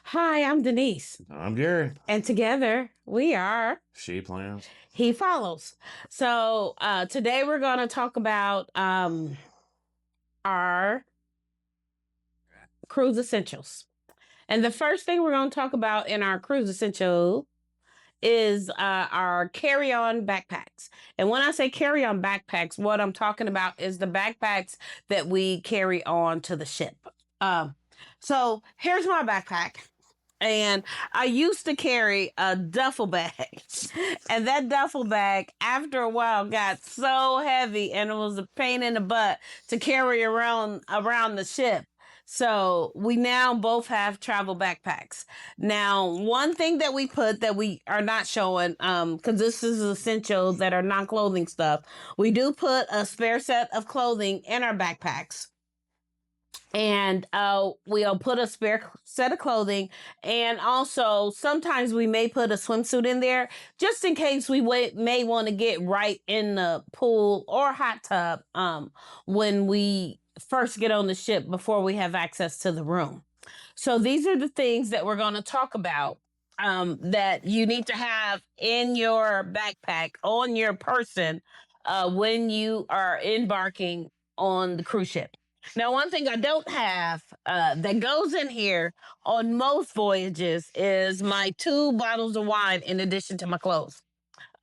Hi, I'm Denise, I'm Gary. and together we are She plans. He Follows. So today we're going to talk about our cruise essentials. And the first thing we're going to talk about in our cruise essential is our carry-on backpacks. And when I say carry-on backpacks, what I'm talking about is the backpacks that we carry on to the ship. So here's my backpack. And I used to carry a duffel bag. And that duffel bag, after a while, got so heavy and it was a pain in the butt to carry around the ship. So we now both have travel backpacks. Now, one thing that we put that we are not showing, because this is essential that are non-clothing stuff, we do put a spare set of clothing in our backpacks. And we'll put a spare set of clothing, and also sometimes we may put a swimsuit in there just in case we may want to get right in the pool or hot tub when we first get on the ship before we have access to the room. So these are the things that we're going to talk about that you need to have in your backpack on your person when you are embarking on the cruise ship. Now, one thing I don't have that goes in here on most voyages is my 2 bottles of wine in addition to my clothes.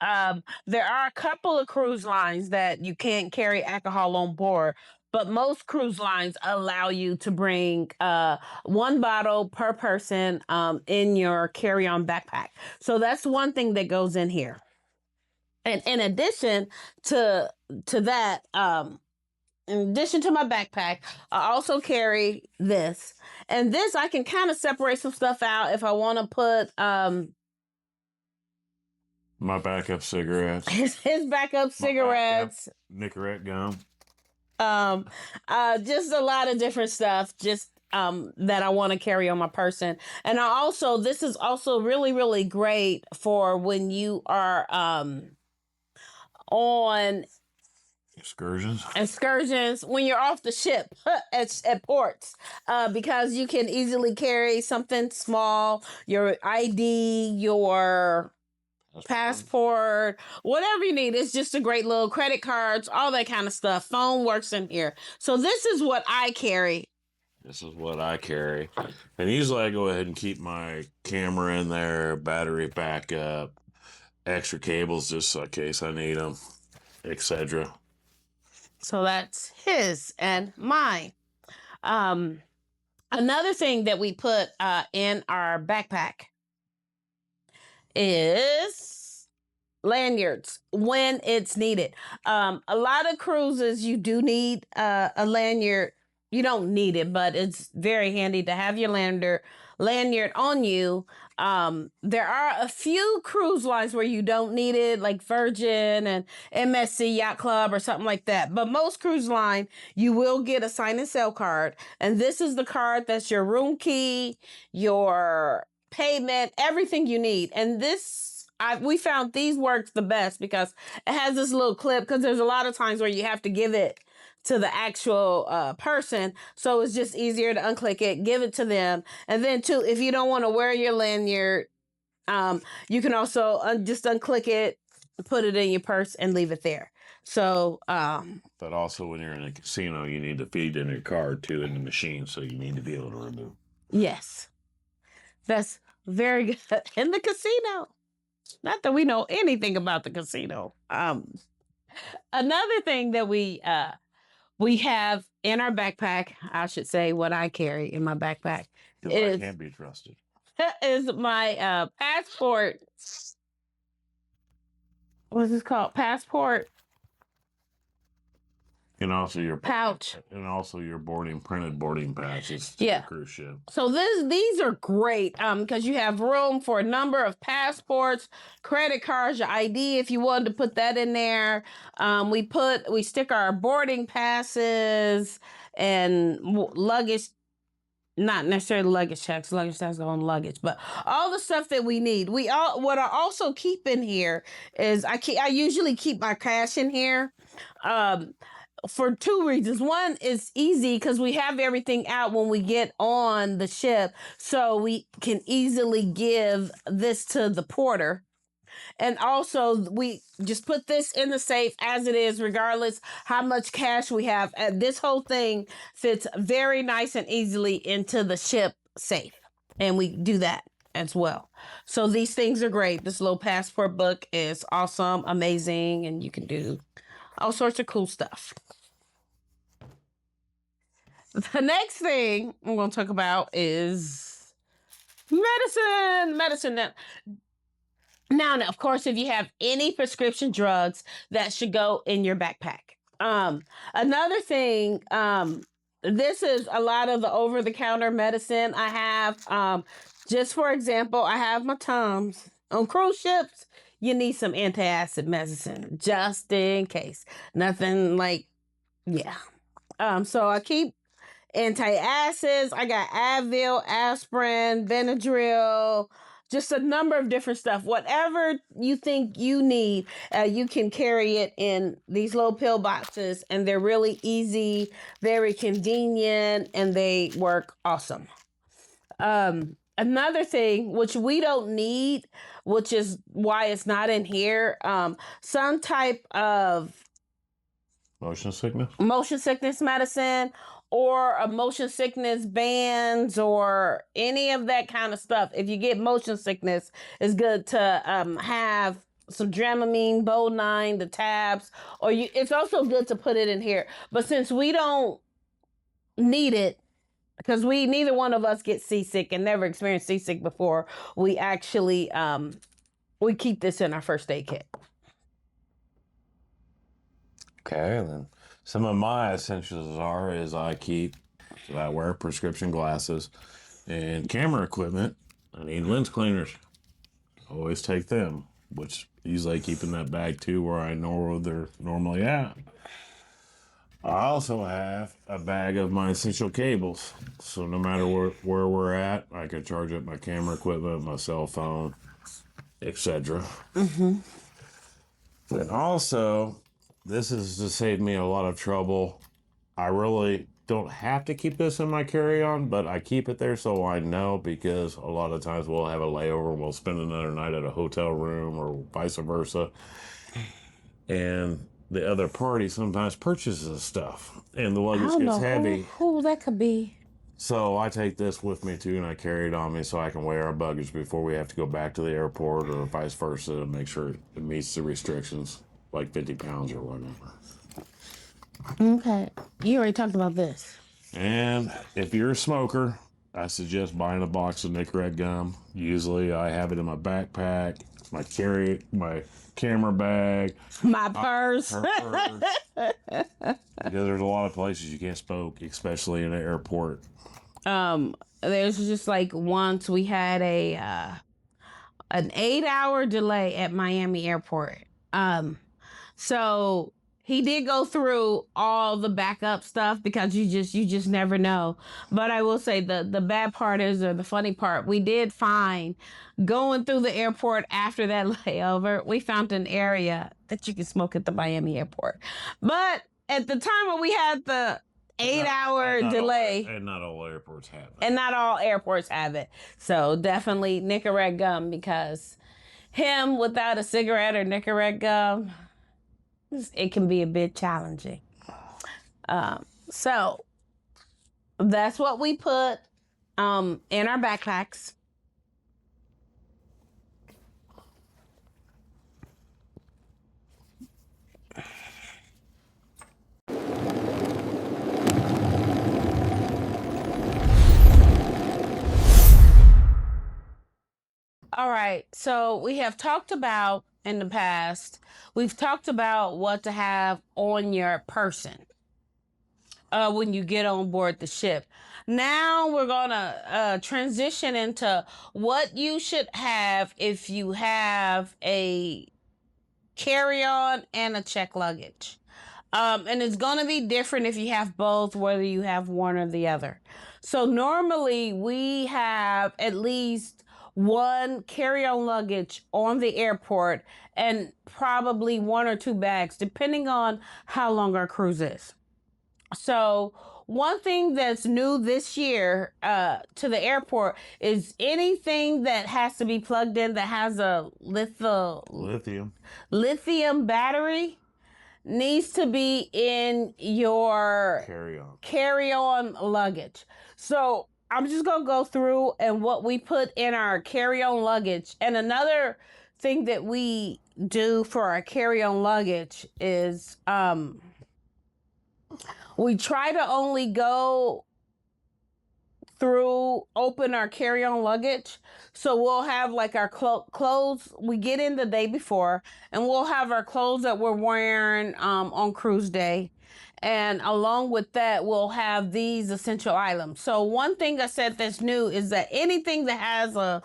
There are a couple of cruise lines that you can't carry alcohol on board, but most cruise lines allow you to bring 1 bottle per person in your carry-on backpack. So that's one thing that goes in here. And in addition to that, in addition to my backpack, I also carry this. And this, I can kind of separate some stuff out if I want to put My backup cigarettes. his backup cigarettes. Nicorette gum. Just a lot of different stuff, just that I want to carry on my person. And this is also really, really great for when you are on excursions when you're off the ship at ports, because you can easily carry something small, your ID, your passport, whatever you need. It's just a great little credit cards, all that kind of stuff. Phone works in here. So this is what I carry. This is what I carry. And usually I go ahead and keep my camera in there, battery backup, extra cables just in case I need them, etc. So that's his and mine. Another thing that we put in our backpack is lanyards when it's needed. A lot of cruises, you do need a lanyard. You don't need it, but it's very handy to have your lanyard on you. There are a few cruise lines where you don't need it, like Virgin and MSC Yacht Club or something like that. But most cruise line, you will get a sign and sell card. And this is the card that's your room key, your payment, everything you need. And we found these works the best because it has this little clip, because there's a lot of times where you have to give it to the actual person. So it's just easier to unclick it, give it to them. And then too, if you don't want to wear your lanyard, you can also just unclick it, put it in your purse and leave it there. So, but also when you're in a casino, you need to feed in your card too in the machine. So you need to be able to remove. Yes, that's very good. In the casino. Not that we know anything about the casino. Another thing that we have in our backpack, I should say what I carry in my backpack, I can't be trusted, is my passport. What's this called? Passport. and also your pouch, and also your printed boarding passes to yeah, the cruise ship. So these are great because you have room for a number of passports, credit cards, your ID if you wanted to put that in there. We stick our boarding passes and luggage. Not necessarily luggage checks. Luggage checks go on luggage, but all the stuff that we need. What I also keep in here is I usually keep my cash in here. for two reasons. One is easy because we have everything out when we get on the ship, so we can easily give this to the porter. And also, we just put this in the safe as it is, regardless how much cash we have. And this whole thing fits very nice and easily into the ship safe. And we do that as well. So these things are great. This little passport book is awesome, amazing, and you can do all sorts of cool stuff. The next thing I'm going to talk about is medicine. Medicine. Now, of course, if you have any prescription drugs, that should go in your backpack. Another thing, this is a lot of the over-the-counter medicine I have. Just for example, I have my Tums. On cruise ships, you need some antacid medicine just in case. Nothing like, yeah. So I keep antacids. I got Advil, aspirin, Benadryl, just a number of different stuff. Whatever you think you need, you can carry it in these little pill boxes, and they're really easy, very convenient, and they work awesome. Another thing which we don't need, which is why it's not in here, some type of Motion sickness? motion sickness medicine or a motion sickness bands or any of that kind of stuff. If you get motion sickness, it's good to have some Dramamine, Bonine, the tabs, or it's also good to put it in here. But since we don't need it, because we neither one of us get seasick and never experienced seasick before, we actually we keep this in our first aid kit. Okay, then some of my essentials is I wear prescription glasses and camera equipment. I need lens cleaners. Always take them, which usually keep in that bag too where I know where they're normally at. I also have a bag of my essential cables. So no matter where we're at, I can charge up my camera equipment, my cell phone, etc. And also, this is to save me a lot of trouble. I really don't have to keep this in my carry-on, but I keep it there so I know, because a lot of times we'll have a layover and we'll spend another night at a hotel room or vice versa. And the other party sometimes purchases stuff and the luggage gets heavy. Who that could be. So I take this with me too, and I carry it on me so I can weigh our luggage before we have to go back to the airport or vice versa to make sure it meets the restrictions, like 50 pounds or whatever. Okay. You already talked about this. And if you're a smoker, I suggest buying a box of Nicorette gum. Usually I have it in my backpack, my camera bag, My purse. her purse. Because there's a lot of places you can't smoke, especially in an airport. There's just like once we had an 8-hour delay at Miami airport. So he did go through all the backup stuff because you just never know. But I will say the bad part is, or the funny part, we did find going through the airport after that layover, we found an area that you can smoke at the Miami airport. But at the time when we had the 8-hour delay, And not all airports have it. and not all airports have it. So definitely Nicorette gum, because him without a cigarette or Nicorette gum, it can be a bit challenging. So that's what we put in our backpacks. All right, so we have talked about in the past, we've talked about what to have on your person when you get on board the ship. Now we're gonna transition into what you should have if you have a carry-on and a check luggage. And it's gonna be different if you have both, whether you have one or the other. So normally we have at least one carry-on luggage on the airport and probably one or two bags, depending on how long our cruise is. So one thing that's new this year to the airport is anything that has to be plugged in that has a Lithium. lithium battery needs to be in your carry-on luggage. So I'm just gonna go through and what we put in our carry-on luggage. And another thing that we do for our carry-on luggage is we try to only go through open our carry-on luggage. So we'll have like our clothes we get in the day before, and we'll have our clothes that we're wearing on cruise day, and along with that we'll have these essential items. So one thing I said that's new is that anything that has a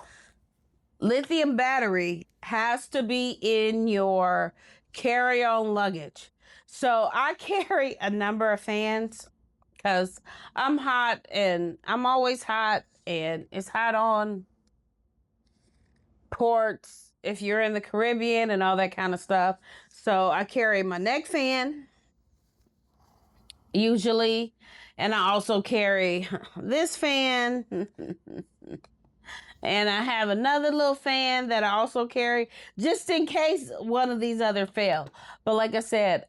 lithium battery has to be in your carry-on luggage. So I carry a number of fans because I'm hot and I'm always hot, and it's hot on ports if you're in the Caribbean and all that kind of stuff. So I carry my neck fan usually, and I also carry this fan. And I have another little fan that I also carry just in case one of these other fail. But like I said,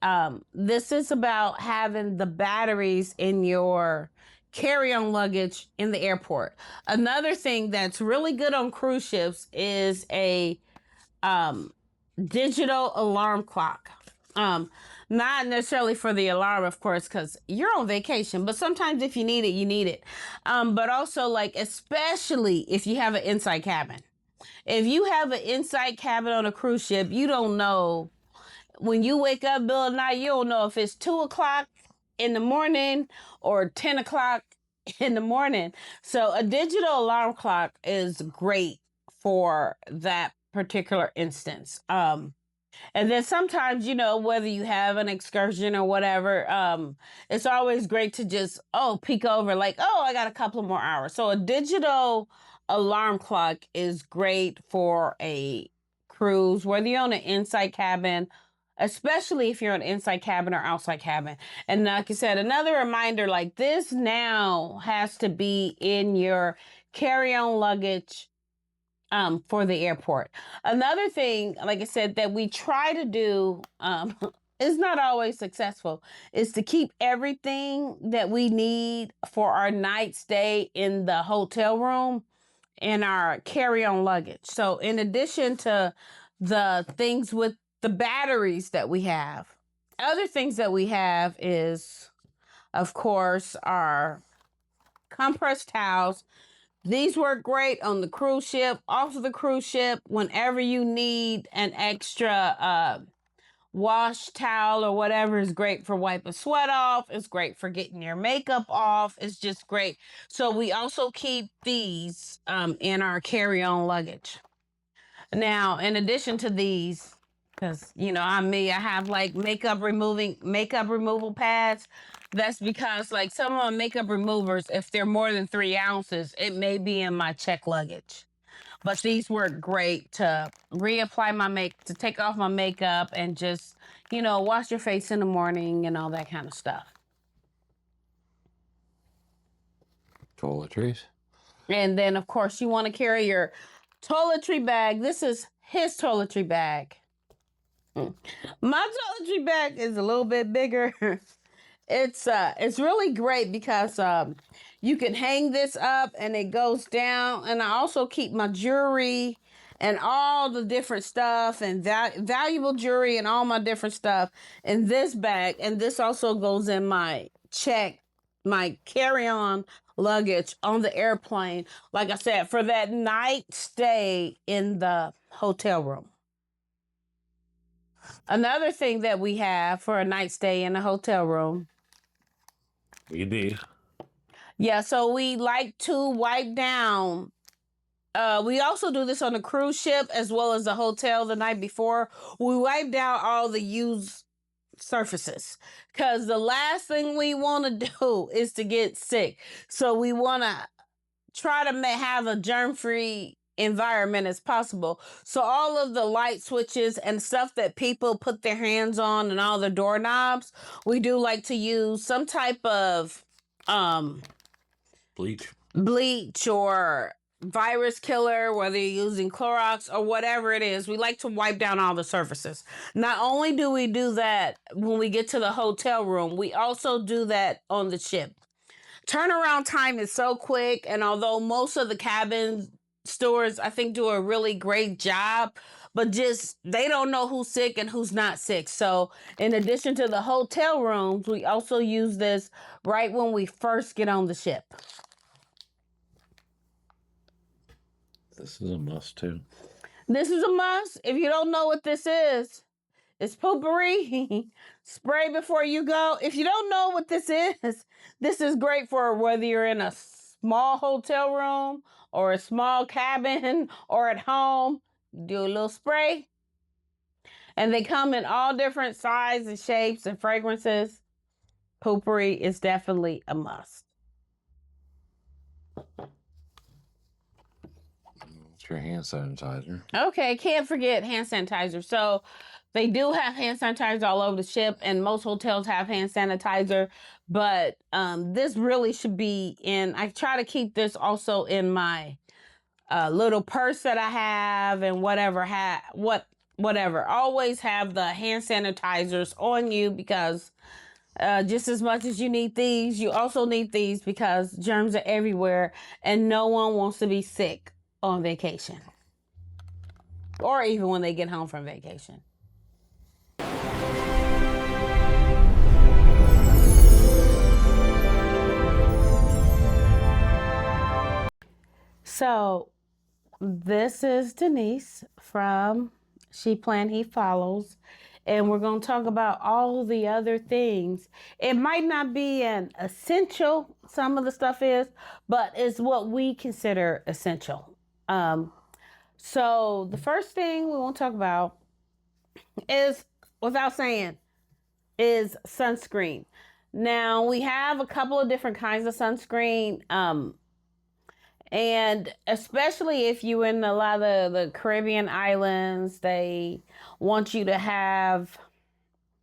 this is about having the batteries in your carry-on luggage in the airport. Another thing that's really good on cruise ships is a digital alarm clock. Not necessarily for the alarm, of course, because you're on vacation, but sometimes if you need it, you need it. But also, like, especially if you have an inside cabin. If you have an inside cabin on a cruise ship, you don't know when you wake up middle of the night, you don't know if it's 2 o'clock in the morning or 10 o'clock in the morning. So a digital alarm clock is great for that particular instance. And then sometimes, whether you have an excursion or whatever, it's always great to just, peek over like, I got a couple of more hours. So a digital alarm clock is great for a cruise, whether you're on an inside cabin, especially if you're an inside cabin or outside cabin. And like I said, another reminder like this now has to be in your carry-on luggage for the airport. Another thing, like I said, that we try to do is not always successful, is to keep everything that we need for our night stay in the hotel room in our carry-on luggage. So in addition to the things with the batteries that we have, other things that we have is, of course, our compressed towels. These work great on the cruise ship, off of the cruise ship, whenever you need an extra wash towel or whatever is great for wiping sweat off. It's great for getting your makeup off. It's just great. So we also keep these in our carry-on luggage. Now, in addition to these, because I'm me, I have like makeup removal pads. That's because like some of my makeup removers, if they're more than 3 ounces, it may be in my check luggage. But these work great to reapply to take off my makeup and just, wash your face in the morning and all that kind of stuff. Toiletries. And then, of course, you want to carry your toiletry bag. This is his toiletry bag. My toiletry bag is a little bit bigger. It's really great because you can hang this up and it goes down. And I also keep my jewelry and all the different stuff and valuable jewelry and all my different stuff in this bag. And this also goes in my carry-on luggage on the airplane. Like I said, for that night stay in the hotel room. Another thing that we have for a night stay in a hotel room. Indeed. Yeah, so we like to wipe down. We also do this on a cruise ship as well as the hotel the night before. We wipe down all the used surfaces because the last thing we want to do is to get sick. So we want to try to have a germ-free environment as possible. So all of the light switches and stuff that people put their hands on and all the doorknobs, we do like to use some type of bleach or virus killer, whether you're using Clorox or whatever it is. We like to wipe down all the surfaces. Not only do we do that when we get to the hotel room, we also do that on the ship. Turnaround time is so quick, and although most of the cabin stores I think do a really great job, but just they don't know who's sick and who's not sick. So in addition to the hotel rooms, we also use this right when we first get on the ship. This is a must too. This is a must. If you don't know what this is, it's potpourri. Spray before you go. If you don't know what this is great for whether you're in a small hotel room or a small cabin or at home. Do a little spray. And they come in all different sizes and shapes and fragrances. Potpourri is definitely a must. It's your hand sanitizer. Okay, can't forget hand sanitizer. So they do have hand sanitizer all over the ship, and most hotels have hand sanitizer. But this really should be in. I try to keep this also in my little purse that I have, and whatever. Always have the hand sanitizers on you because just as much as you need these, you also need these because germs are everywhere, and no one wants to be sick on vacation or even when they get home from vacation. So this is Denise from She Plan, He Follows, and we're going to talk about all the other things. It might not be an essential, some of the stuff is, but it's what we consider essential. So the first thing we want to talk about is, without saying, is sunscreen. Now we have a couple of different kinds of sunscreen. And especially if you're in a lot of the Caribbean islands, they want you to have.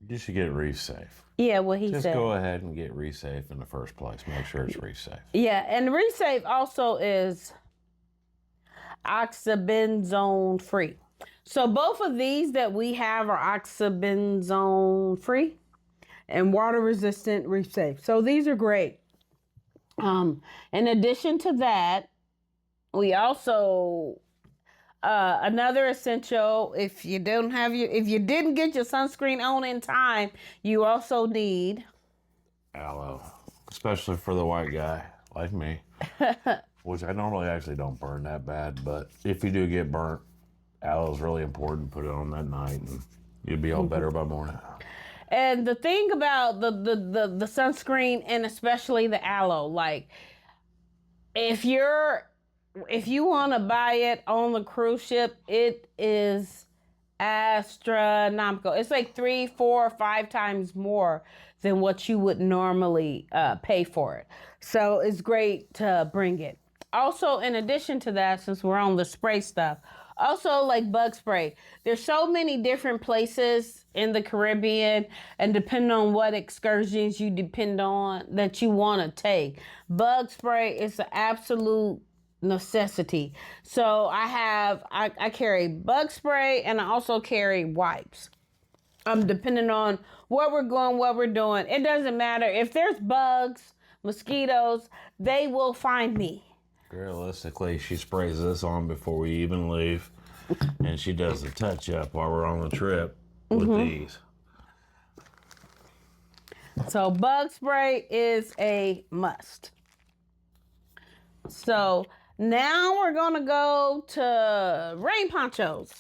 You should get reef safe. Yeah, what he Just said. go ahead and get reef safe in the first place. Make sure it's reef safe. Yeah, and reef safe also is oxybenzone free. So both of these that we have are oxybenzone free and water resistant reef safe. So these are great. In addition to that, we also another essential, if you didn't get your sunscreen on in time, you also need aloe, especially for the white guy like me, which I normally actually don't burn that bad, but if you do get burnt, aloe is really important. Put it on that night and you'll be all better by morning. And the thing about the sunscreen, and especially the aloe, like if you want to buy it on the cruise ship, it is astronomical. It's like 3, 4, 5 times more than what you would normally pay for it. So it's great to bring it. Also, in addition to that, since we're on the spray stuff, also like bug spray. There's so many different places in the Caribbean, and depending on what excursions you depend on that you want to take, bug spray is an absolute necessity. So I carry bug spray, and I also carry wipes. Depending on where we're going, what we're doing. It doesn't matter. If there's bugs, mosquitoes, they will find me. Realistically, she sprays this on before we even leave, and she does the touch up while we're on the trip with these. So bug spray is a must. So now we're going to go to rain ponchos.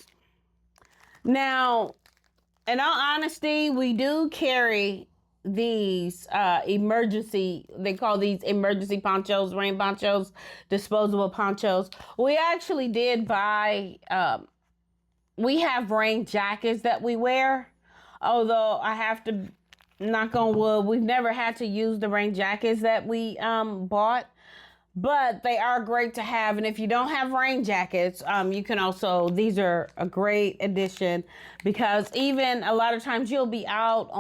Now, in all honesty, we do carry these they call these emergency ponchos, rain ponchos, disposable ponchos. We actually did buy, we have rain jackets that we wear, although I have to knock on wood, we've never had to use the rain jackets that we bought. but they are great to have. And if you don't have rain jackets, you can also, these are a great addition, because even a lot of times you'll be out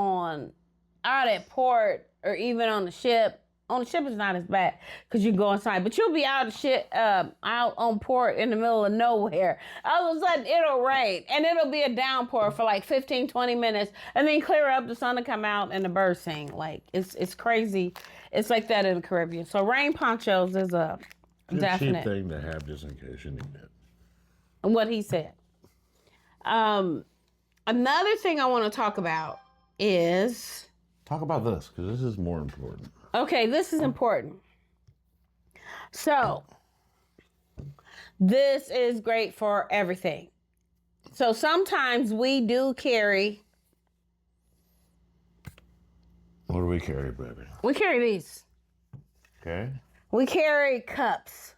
at port, or even on the ship. On the ship is not as bad because you can go inside, but you'll be out on port in the middle of nowhere. All of a sudden it'll rain and it'll be a downpour for like 15, 20 minutes, and then clear up, the sun will come out and the birds sing. Like it's crazy. It's like that in the Caribbean. So rain ponchos is a definite cheap thing to have just in case you need it. What he said. Another thing I want to talk about is, talk about this, because this is more important. Okay, this is important. So, this is great for everything. So, sometimes we do carry. What do we carry, baby? We carry these. Okay. We carry cups.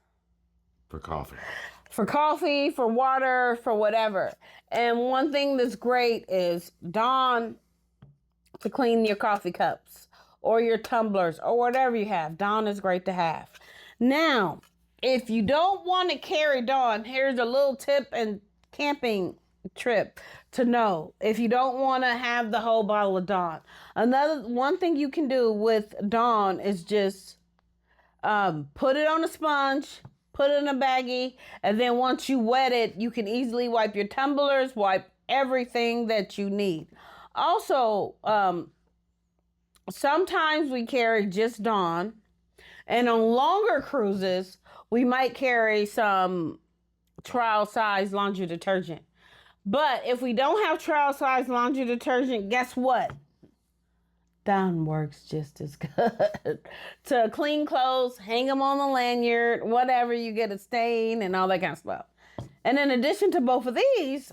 For coffee. For coffee, for water, for whatever. And one thing that's great is Dawn to clean your coffee cups or your tumblers or whatever you have. Dawn is great to have. Now, if you don't want to carry Dawn, here's a little tip and camping trip to know. If you don't want to have the whole bottle of Dawn, one thing you can do with Dawn is just put it on a sponge, put it in a baggie, and then once you wet it, you can easily wipe your tumblers, wipe everything that you need. Also, sometimes we carry just Dawn, and on longer cruises, we might carry some trial size laundry detergent. But if we don't have trial size laundry detergent, guess what? Dawn works just as good. To clean clothes, hang them on the lanyard, whatever, you get a stain and all that kind of stuff. And in addition to both of these,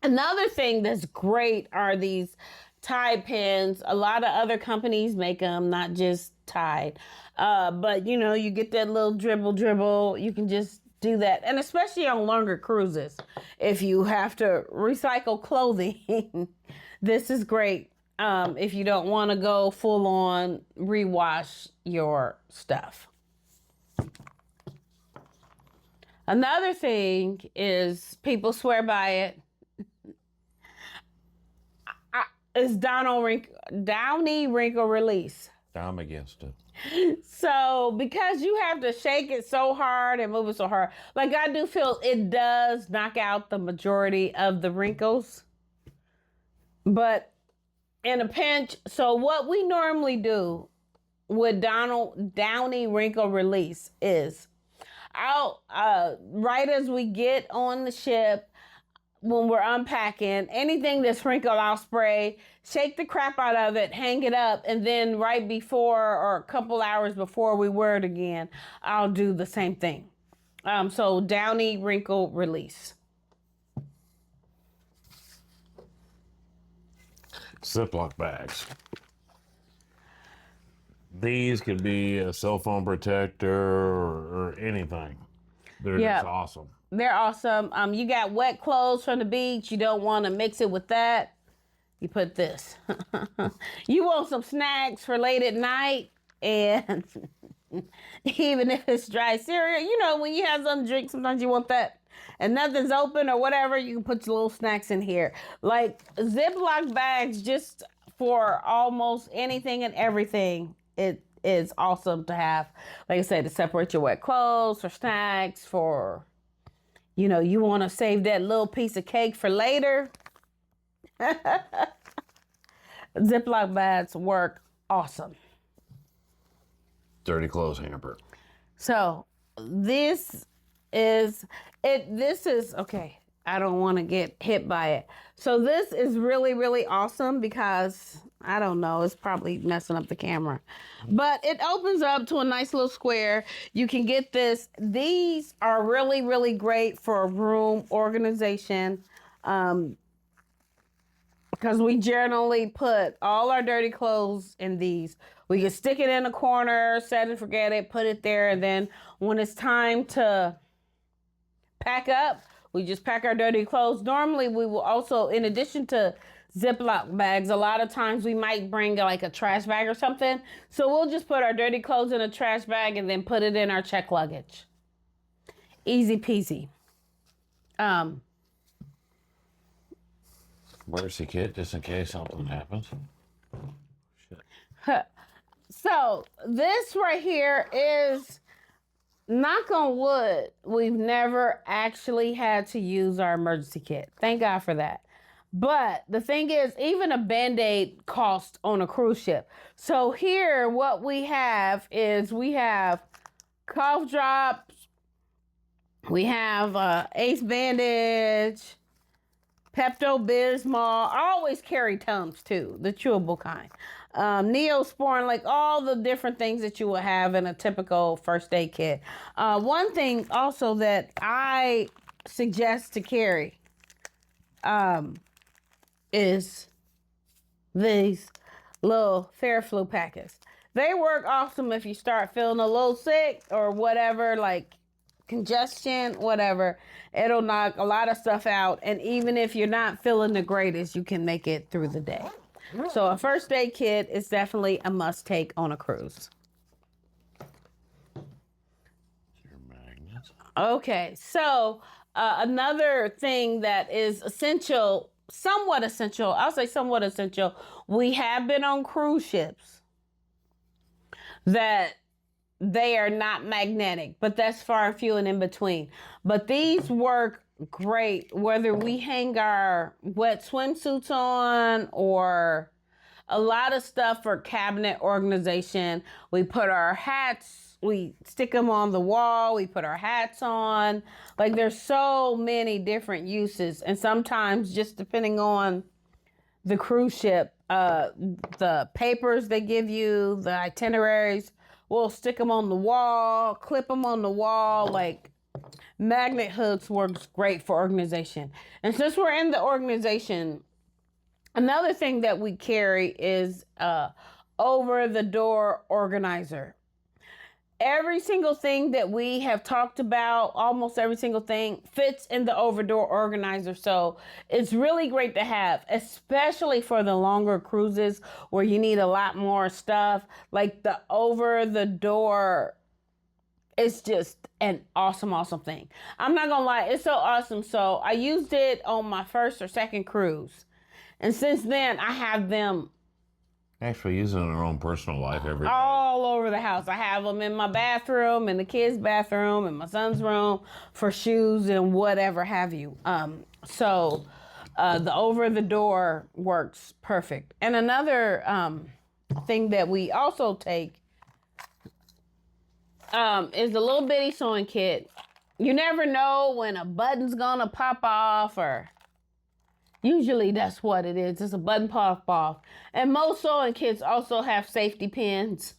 another thing that's great are these Tide pens. A lot of other companies make them, not just Tide. But you get that little dribble. You can just do that. And especially on longer cruises, if you have to recycle clothing, this is great. If you don't want to go full on rewash your stuff. Another thing is, people swear by it, is Downy Wrinkle Release. I'm against it. So, because you have to shake it so hard and move it so hard, like I do feel it does knock out the majority of the wrinkles. But in a pinch, so what we normally do with Downy Wrinkle Release is, right as we get on the ship, when we're unpacking, anything that's wrinkled, I'll spray, shake the crap out of it, hang it up, and then right before, or a couple hours before we wear it again, I'll do the same thing. So Downy Wrinkle Release. Ziploc bags. These could be a cell phone protector or anything. They're just awesome. They're awesome. You got wet clothes from the beach. You don't want to mix it with that. You put this. You want some snacks for late at night, and even if it's dry cereal, when you have something to drink, sometimes you want that, and nothing's open or whatever, you can put your little snacks in here. Like Ziploc bags, just for almost anything and everything. It is awesome to have. Like I said, to separate your wet clothes, for snacks, for, you want to save that little piece of cake for later. Ziploc bags work awesome. Dirty clothes hamper. So this is okay. I don't want to get hit by it. So this is really, really awesome because, I don't know, it's probably messing up the camera. But it opens up to a nice little square. You can get this. These are really, really great for room organization. Because we generally put all our dirty clothes in these. We can stick it in a corner, set and forget it, put it there, and then when it's time to pack up, we just pack our dirty clothes. Normally, we will also, in addition to Ziploc bags. A lot of times we might bring like a trash bag or something. So we'll just put our dirty clothes in a trash bag and then put it in our check luggage. Easy peasy. Where's the kit, just in case something happens? Shit. So this right here is, knock on wood, we've never actually had to use our emergency kit. Thank God for that. But the thing is, even a Band-Aid costs on a cruise ship. So here, what we have is we have cough drops, we have Ace bandage, Pepto-Bismol. I always carry Tums too, the chewable kind. Neosporin, like all the different things that you will have in a typical first aid kit. One thing also that I suggest to carry is these little Theraflu packets. They work awesome if you start feeling a little sick or whatever, like congestion, whatever. It'll knock a lot of stuff out. And even if you're not feeling the greatest, you can make it through the day. So a first aid kit is definitely a must take on a cruise. Your magnets. Okay, so another thing that is essential, somewhat essential, I'll say somewhat essential. We have been on cruise ships that they are not magnetic, but that's far and few and in between. But these work great whether we hang our wet swimsuits on or a lot of stuff for cabinet organization. We put our hats, we stick them on the wall, we put our hats on. Like there's so many different uses. And sometimes just depending on the cruise ship, the papers they give you, the itineraries, we'll stick them on the wall, clip them on the wall. Like magnet hooks works great for organization. And since we're in the organization, another thing that we carry is over the door organizer. Every single thing that we have talked about, almost every single thing fits in the over door organizer. So it's really great to have, especially for the longer cruises where you need a lot more stuff. Like the over the door, it's just an awesome, awesome thing. I'm not gonna lie, it's so awesome. So I used it on my first or second cruise. And since then, I have them Actually, using in our own personal life every day. all over the house. I have them in my bathroom, in the kids' bathroom, in my son's room for shoes and whatever have you. So the over the door works perfect. And another thing that we also take is a little bitty sewing kit. You never know when a button's gonna pop off, or usually that's what it is. It's a button pop off. And most sewing kits also have safety pins,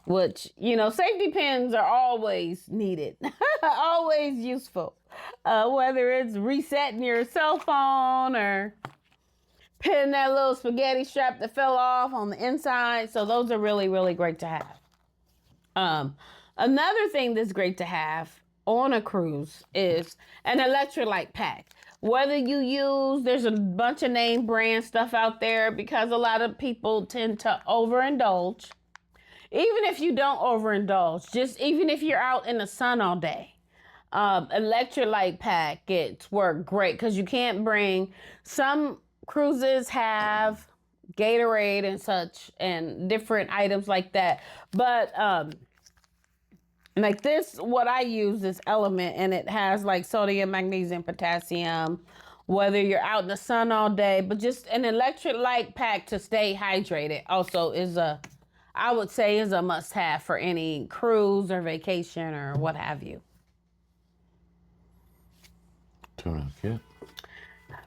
which, you know, safety pins are always needed, always useful. Whether it's resetting your cell phone or pinning that little spaghetti strap that fell off on the inside. So those are really, really great to have. Another thing that's great to have on a cruise is an electrolyte pack. Whether you use, there's a bunch of name brand stuff out there because a lot of people tend to overindulge. Even if you don't overindulge, just even if you're out in the sun all day, electrolyte packets work great because you can't bring, some cruises have Gatorade and such and different items like that. But like this, what I use is Element, and it has like sodium, magnesium, potassium, whether you're out in the sun all day. But just an electrolyte pack to stay hydrated also is I would say is a must have for any cruise or vacation or what have you. Tuna kit.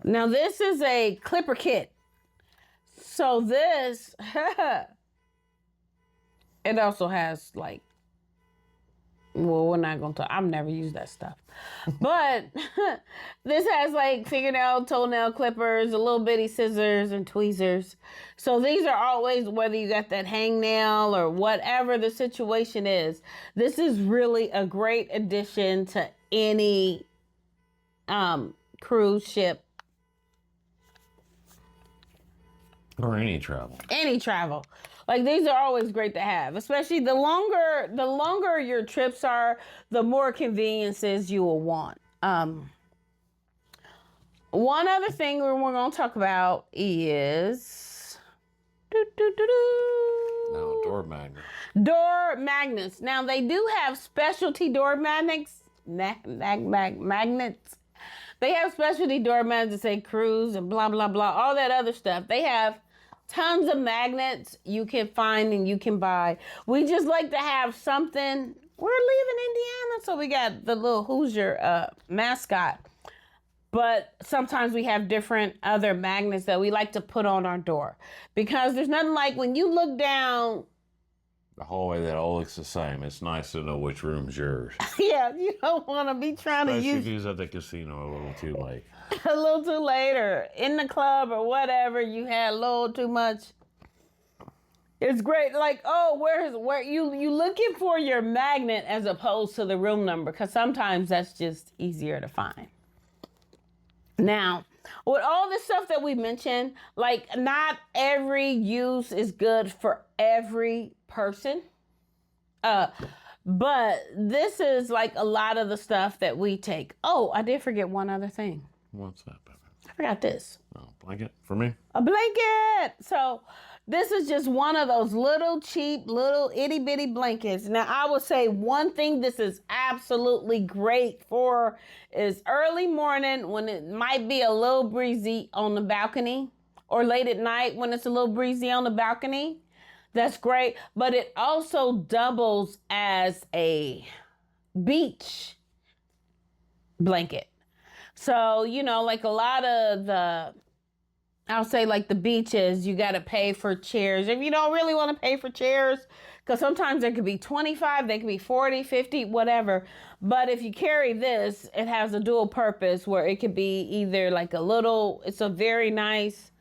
Now this is a clipper kit. So this, it also has like, well, we're not going to talk. I've never used that stuff. But this has like fingernail, toenail clippers, a little bitty scissors and tweezers. So these are always, whether you got that hangnail or whatever the situation is, this is really a great addition to any cruise ship Or any travel. Any travel. Like these are always great to have, especially the longer your trips are, the more conveniences you will want. One other thing we're going to talk about is No, door magnets. Door magnets. Now they do have specialty door magnets. Magnets. They have specialty door magnets that say cruise and blah blah blah, all that other stuff. They have tons of magnets you can find and you can buy. We just like to have something. We're leaving Indiana, so we got the little Hoosier mascot. But sometimes we have different other magnets that we like to put on our door, because there's nothing like when you look down the hallway that all looks the same. It's nice to know which room's yours. Yeah, you don't want to be trying to use Especially if at the casino a little too late. a little too late, or in the club or whatever, you had a little too much. It's great. Like, oh, where you looking for your magnet as opposed to the room number, because sometimes that's just easier to find. Now, with all this stuff that we mentioned, like not every use is good for every person. But this is like a lot of the stuff that we take. Oh, I did forget one other thing. What's that, baby? I forgot this. Oh, blanket for me? A blanket. So this is just one of those little cheap, little itty bitty blankets. Now, I would say one thing this is absolutely great for is early morning when it might be a little breezy on the balcony, or late at night when it's a little breezy on the balcony. That's great. But it also doubles as a beach blanket. So, you know, like a lot of I'll say like the beaches, you got to pay for chairs. If you don't really want to pay for chairs, because sometimes they could be 25, they could be 40, 50, whatever. But if you carry this, it has a dual purpose where it could be either like it's a very nice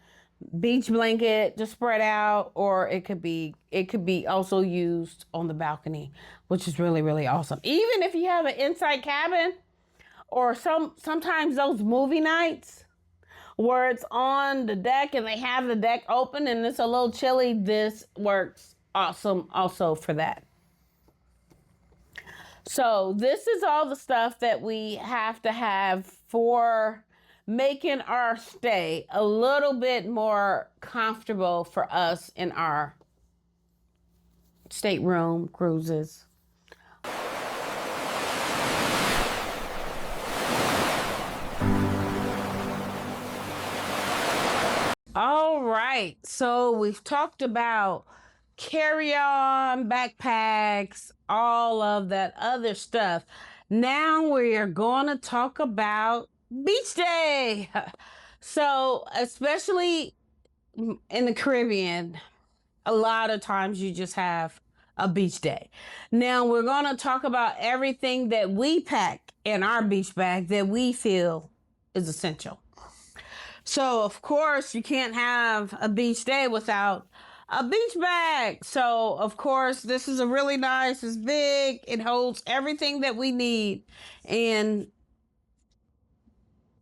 beach blanket to spread out, or it could be also used on the balcony, which is really, really awesome. Even if you have an inside cabin, or sometimes those movie nights where it's on the deck and they have the deck open and it's a little chilly, this works awesome also for that. So this is all the stuff that we have to have for making our stay a little bit more comfortable for us in our stateroom cruises. All right, so we've talked about carry-on backpacks, all of that other stuff. Now we are going to talk about beach day. So, especially in the Caribbean, a lot of times you just have a beach day. Now we're going to talk about everything that we pack in our beach bag that we feel is essential. So, of course, you can't have a beach day without a beach bag. So, of course, this is a really nice, it's big, it holds everything that we need and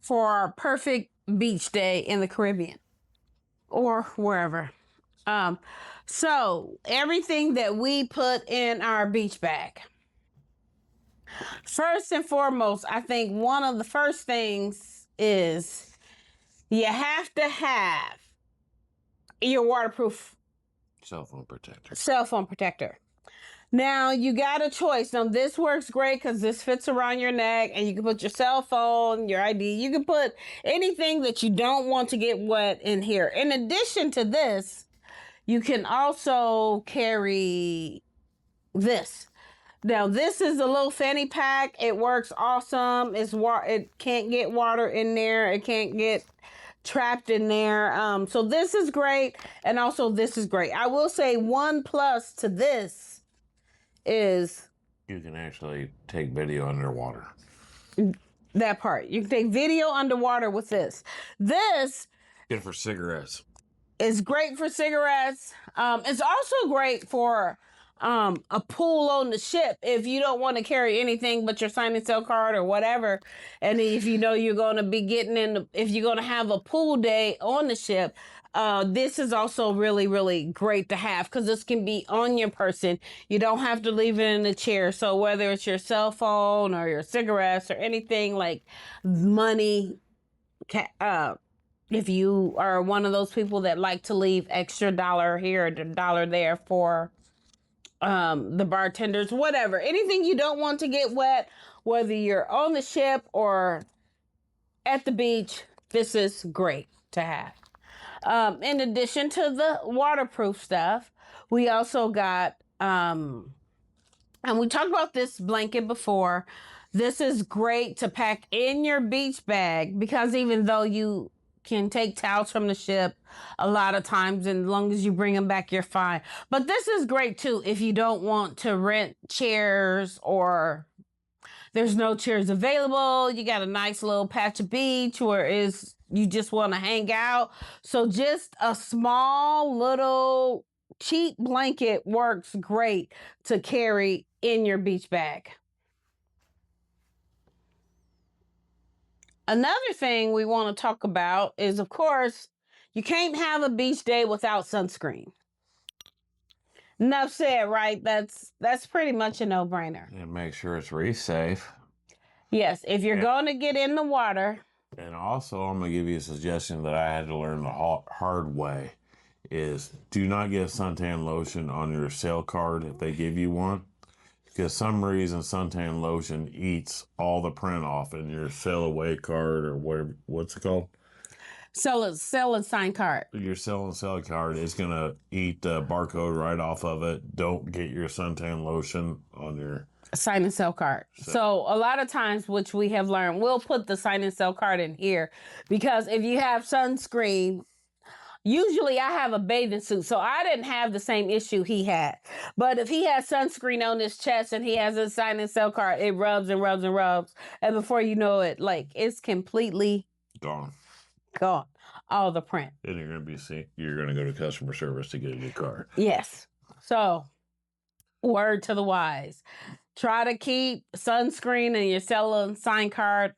for our perfect beach day in the Caribbean or wherever. So everything that we put in our beach bag. First and foremost, I think one of the first things is you have to have your waterproof cell phone protector. Now, you got a choice. Now, this works great because this fits around your neck, and you can put your cell phone, your ID. You can put anything that you don't want to get wet in here. In addition to this, you can also carry this. Now, this is a little fanny pack. It works awesome. It can't get water in there. It can't get trapped in there. So this is great, and also this is great. I will say one plus to this is you can actually take video underwater. That part. You can take video underwater with this. This good for cigarettes. It's great for cigarettes. It's also great for a pool on the ship if you don't want to carry anything but your sign and sell card or whatever. And if you know you're going to be getting if you're going to have a pool day on the ship, this is also really, really great to have because this can be on your person. You don't have to leave it in the chair. So whether it's your cell phone or your cigarettes or anything like money, if you are one of those people that like to leave extra dollar here or dollar there for the bartenders, whatever, anything you don't want to get wet, whether you're on the ship or at the beach, this is great to have. In addition to the waterproof stuff, we also got and we talked about this blanket before. This is great to pack in your beach bag because even though you can take towels from the ship a lot of times, and as long as you bring them back, you're fine. But this is great too if you don't want to rent chairs or there's no chairs available. You got a nice little patch of beach where is you just want to hang out. So just a small little cheap blanket works great to carry in your beach bag. Another thing we want to talk about is, of course, you can't have a beach day without sunscreen. Enough said, right? That's pretty much a no-brainer. And make sure it's reef safe. Yes, if you're going to get in the water. And also, I'm going to give you a suggestion that I had to learn the hard way is do not get suntan lotion on your sale card if they give you one. Because some reason suntan lotion eats all the print off in your sell away card or whatever. What's it called? Sell and sign card. Your sell and sell card is going to eat the barcode right off of it. Don't get your suntan lotion on your sign and sell card. So a lot of times, which we have learned, we'll put the sign and sell card in here because if you have sunscreen, usually I have a bathing suit, so I didn't have the same issue he had. But if he has sunscreen on his chest and he has a sign and sell card, it rubs and rubs and rubs. And before you know it, like it's completely gone. All the print. And you're going to go to customer service to get a new card. Yes. So, word to the wise. Try to keep sunscreen and your sell and sign card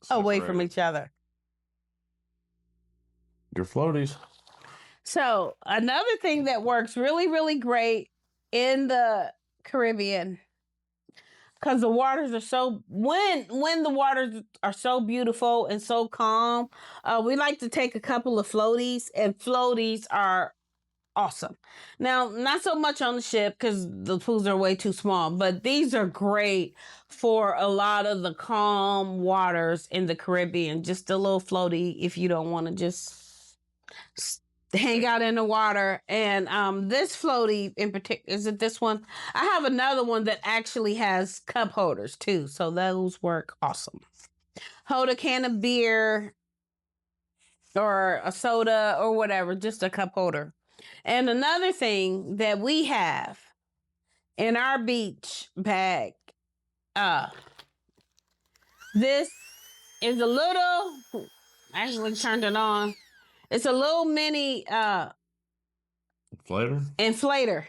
away from each other. Your floaties. So another thing that works really, really great in the Caribbean, because the waters are so when the waters are so beautiful and so calm, we like to take a couple of floaties, and floaties are awesome. Now, not so much on the ship because the pools are way too small, but these are great for a lot of the calm waters in the Caribbean. Just a little floaty if you don't want to just hang out in the water. And this floaty in particular, is it this one? I have another one that actually has cup holders too, so those work awesome. Hold a can of beer or a soda or whatever, just a cup holder. And another thing that we have in our beach bag, this is a little, I actually turned it on. It's a little mini inflator.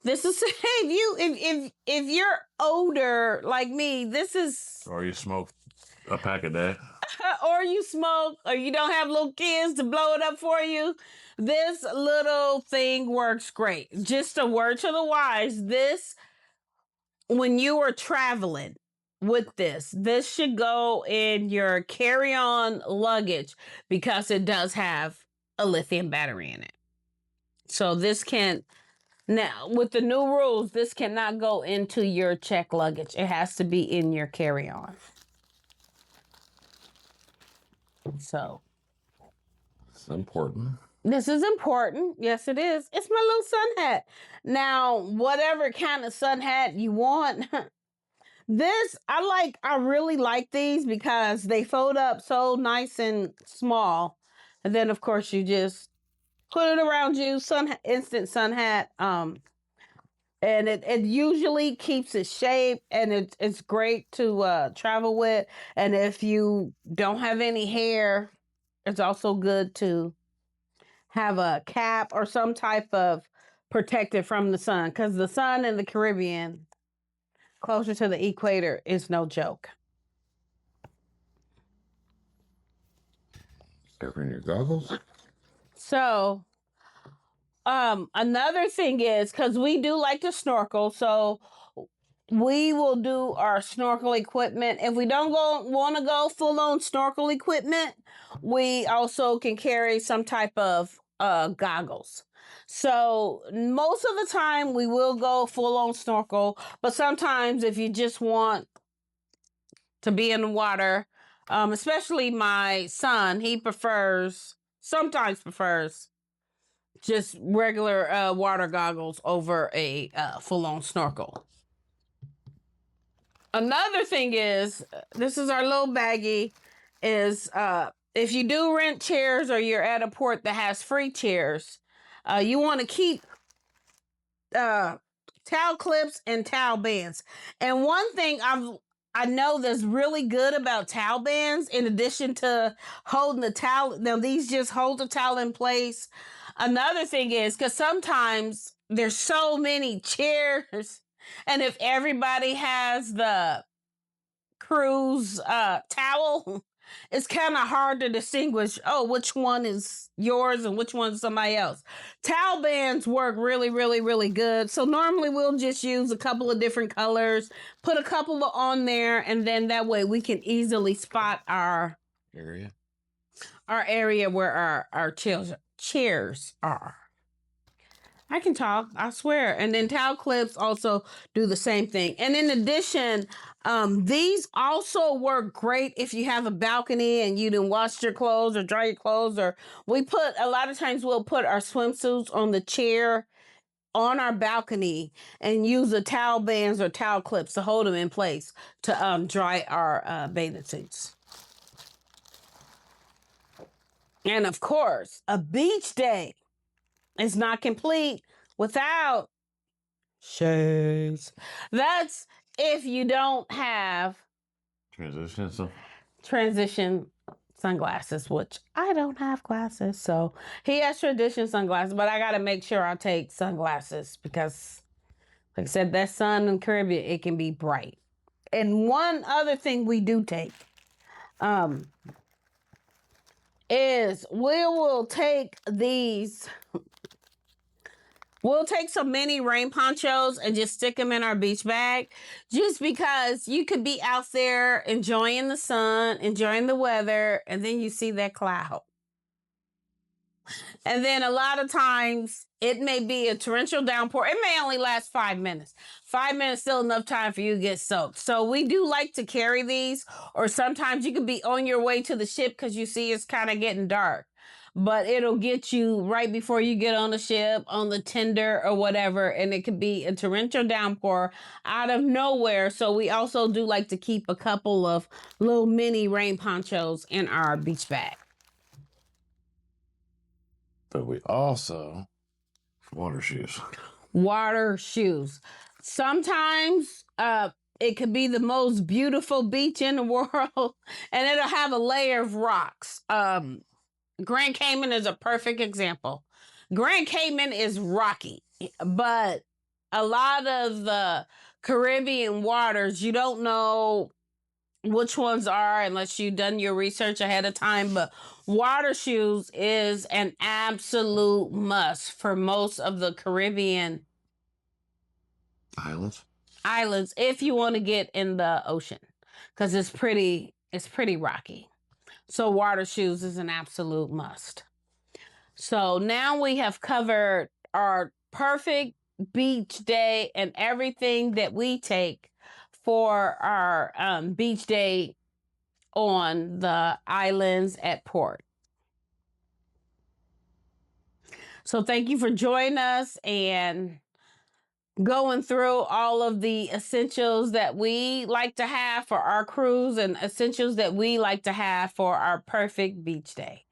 This is if you're older like me, this is, or you smoke a pack a day. Or you smoke, or you don't have little kids to blow it up for you. This little thing works great. Just a word to the wise. This, when you are traveling with this should go in your carry-on luggage because it does have a lithium battery in it. So this can, now with the new rules, this cannot go into your check luggage. It has to be in your carry-on. So it's important. This is important. Yes, it is. It's my little sun hat. Now, whatever kind of sun hat you want, this I really like these because they fold up so nice and small. And then of course you just put it around you, instant sun hat. And it usually keeps its shape, and it's great to travel with. And if you don't have any hair, it's also good to have a cap or some type of protected from the sun, because the sun in the Caribbean, closer to the equator, is no joke. Covering your goggles. So, another thing is, because we do like to snorkel, so we will do our snorkel equipment. If we don't want to go full on snorkel equipment, we also can carry some type of goggles. So most of the time we will go full on snorkel, but sometimes if you just want to be in the water, especially my son, he sometimes prefers just regular water goggles over a full on snorkel. Another thing is, this is our little baggie, is if you do rent chairs or you're at a port that has free chairs, you want to keep towel clips and towel bands. And one thing I know that's really good about towel bands, in addition to holding the towel, now these just hold the towel in place. Another thing is, because sometimes there's so many chairs, and if everybody has the cruise towel, it's kind of hard to distinguish, which one is yours and which one's somebody else. Towel bands work really, really, really good. So normally we'll just use a couple of different colors, put a couple on there, and then that way we can easily spot our area where our chairs are. I can talk, I swear. And then towel clips also do the same thing. And in addition, these also work great if you have a balcony and you didn't wash your clothes or dry your clothes. Or a lot of times we'll put our swimsuits on the chair on our balcony and use the towel bands or towel clips to hold them in place to dry our bathing suits. And of course, a beach day is not complete without shades. That's if you don't have transition sunglasses, which I don't have glasses. So he has transition sunglasses, but I got to make sure I take sunglasses because, like I said, that sun in the Caribbean, it can be bright. And one other thing we do take is we'll take some mini rain ponchos and just stick them in our beach bag, just because you could be out there enjoying the sun, enjoying the weather, and then you see that cloud. And then a lot of times it may be a torrential downpour. It may only last 5 minutes. 5 minutes still enough time for you to get soaked. So we do like to carry these, or sometimes you could be on your way to the ship because you see it's kind of getting dark. But it'll get you right before you get on the ship, on the tender or whatever, and it could be a torrential downpour out of nowhere. So we also do like to keep a couple of little mini rain ponchos in our beach bag. But we also water shoes. Water shoes. Sometimes it could be the most beautiful beach in the world, and it'll have a layer of rocks. Grand Cayman is a perfect example. Grand Cayman is rocky, but a lot of the Caribbean waters, you don't know which ones are unless you've done your research ahead of time. But water shoes is an absolute must for most of the Caribbean islands if you want to get in the ocean, because it's pretty rocky. So water shoes is an absolute must. So now we have covered our perfect beach day and everything that we take for our beach day on the islands at port. So thank you for joining us and going through all of the essentials that we like to have for our cruise and essentials that we like to have for our perfect beach day.